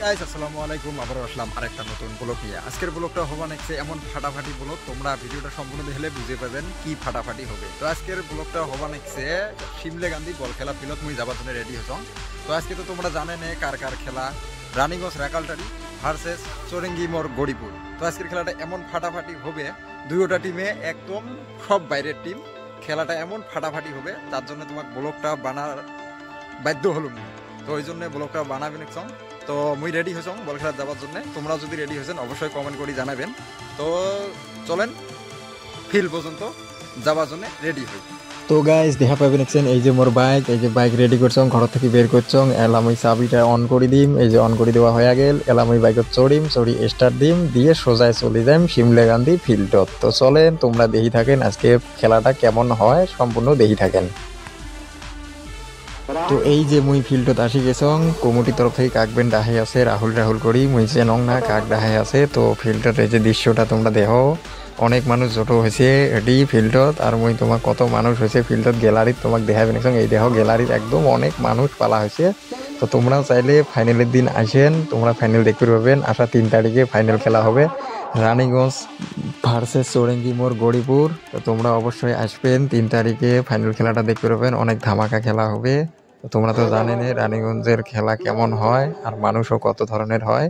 Guys আসসালামু আলাইকুম, আবারও আসলাম আরেকটা নতুন ব্লগ নিয়ে। আজকের ব্লগটা হবা নেক্সট এমন ফাটাফাটি ব্লগ, তোমরা ভিডিওটা সম্পূর্ণ দেখলে বুঝে পাবেন কি ফাটাফাটি হবে। তো আজকের ব্লগটা হবা নেক্সট শিমলে গান্ধী বল খেলা ফিলত মুই যাবার জন্য রেডি হচ্ছ। তো আজকে তো তোমরা জানে নে কার কার খেলা, রানিগঞ্জ রাকালটারি ভার্সেস চরেঙ্গি মোর গড়িপুর। তো আজকের খেলাটা এমন ফাটাফাটি হবে, দুইটা টিমে একদম সব বাইরের টিম। খেলাটা এমন ফাটাফাটি হবে, তার জন্য তোমার ব্লগটা বানার বাধ্য হলুম। তো ওই জন্য ব্লগটা বানাবে নেক্সট। তো মুই রেডি হয়েছ বল খেলা যাওয়ার জন্য, তোমরা যদি রেডি হয়েছেন অবশ্যই কমেন্ট করে জানাবেন। তো চলেন ফিল্ড পর্যন্ত যাওয়ার জন্য রেডি হই। তো গাইজ দেখা পাবেন এই যে মোর বাইক, এই যে বাইক রেডি করছং, ঘর থেকে বের করছং। এলাম ওই চাবিটা অন করে দিম, এই যে অন করে দেওয়া হয়ে গেল। এলাম ওই বাইকত চড়িম, চড়ি স্টার্ট দিম, দিয়ে সোজায় চলে যাইম শিমলে গান্ধী ফিল্ডত। তো চলেন তোমরা দেখি থাকেন আজকে খেলাটা কেমন হয়, সম্পূর্ণ দেখি থাকেন। তো এই যে মুই ফিল্ডত আসি গেছং, কমিটির তরফ থেকে কাকবেন ডাহাই আছে, রাহুল করি মুই চেনং না কাক ডাহাই আছে। তো ফিল্ডত এই যে দৃশ্যটা তোমরা দেখো, অনেক মানুষ জটো হয়েছে এটি ফিল্ডত। আর মুই তোমার কত মানুষ হয়েছে ফিল্ডত, গ্যালারিত তোমাকে দেখাবেন। এই দেখো গ্যালারিত একদম অনেক মানুষ পালা হয়েছে। তো তোমরাও চাইলে ফাইনালের দিন আসেন, তোমরা ফাইনাল দেখতে পাবেন। আসা 3 তারিখে ফাইনাল খেলা হবে, রানীগঞ্জ ভার্সেস চৌরেঙ্গি মোড় গড়িপুর। তো তোমরা অবশ্যই আসবেন 3 তারিখে ফাইনাল খেলাটা দেখতে পাবেন, অনেক ধামাকা খেলা হবে। তোমরা তো জানেন রানীগঞ্জের খেলা কেমন হয় আর মানুষও কত ধরনের হয়।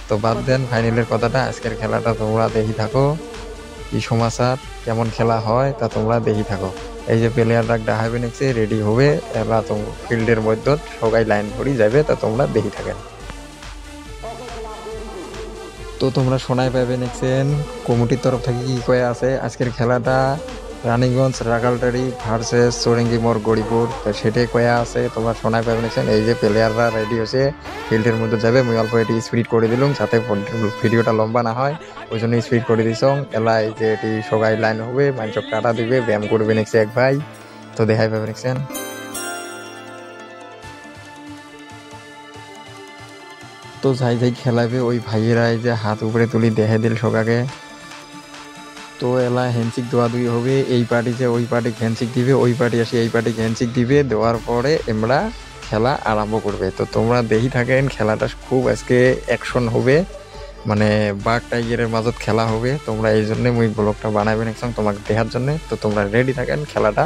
তো বাদ দেন ফাইনালের কথাটা, আজকের খেলাটা তোমরা দেখি থাকো। কি সমাচার, কেমন খেলা হয় তা তোমরা দেখি থাকো। এই যে প্লেয়াররা ডাহাবে নেছে রেডি হবে, এরা তো ফিল্ডের মধ্যে সবাই লাইন ধরি যাবে। তা তোমরা দেখি থাকেন। তো তোমরা শোনাই পাবে নেছেন কমিটির তরফ থেকে কি কয়ে আছে আজকের খেলাটা রানীগঞ্জ রাকালটারি ভার্সেস চৌরেঙ্গি মোড় গড়িপুর। তো সেটাই কয়া আছে, তোমরা শোনাই পাবে নেছেন। এই যে প্লেয়াররা রেডি হয়েছে ফিল্ডের মধ্যে যাবে। মুই অল্প এটি স্পিড করে দিলাম যাতে ভিডিওটা লম্বা না হয়, ওই জন্য স্পিড করে দিছ। এলা এই যে এটি সবাই লাইন হবে, মাইনচক কাটা দিবে, ব্যায়াম করবে নেছে এক ভাই। তো দেখাই পাবে নেছেন। তো যাই যাই খেলাবে ওই ভাইয়েরা এই যে হাত উপরে তুলি দেখে দিল সকাকে। তো এলা হ্যান্ডশিক দোয়াদুই হবে, এই পার্টি যে ওই পার্টি হ্যান্ডশিক দিবে, ওই পার্টি আসে এই পার্টি হ্যান্ডশিক দিবে, দেওয়ার পরে আমরা খেলা আরম্ভ করবে। তো তোমরা দেখি থাকেন, খেলাটা খুব আজকে অ্যাকশন হবে, মানে বাঘ টাইগারের মাঝত খেলা হবে। তোমরা এই জন্য মুই ব্লগটা বানাবেন একসঙ্গে তোমাকে দেখার জন্য। তো তোমরা রেডি থাকেন, খেলাটা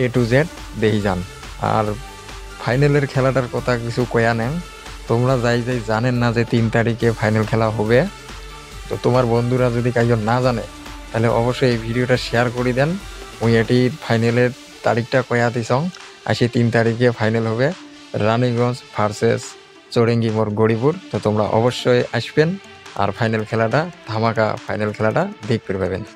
A to Z দেখি যান। আর ফাইনালের খেলাটার কথা কিছু কয়া নেন, তোমরা যাই যাই জানেন না যে 3 তারিখে ফাইনাল খেলা হবে। তো তোমার বন্ধুরা যদি কাইজন না জানে তাহলে অবশ্যই এই ভিডিওটা শেয়ার করে দেন। ওই এটি ফাইনালের তারিখটা কয়া দিছং, আসি 3 তারিখে ফাইনাল হবে রানীগঞ্জ ভার্সেস চৌরেঙ্গি মোড় গড়িপুর। তো তোমরা অবশ্যই আসবেন আর ফাইনাল খেলাটা ধামাকা ফাইনাল খেলাটা দেখতে পাবেন।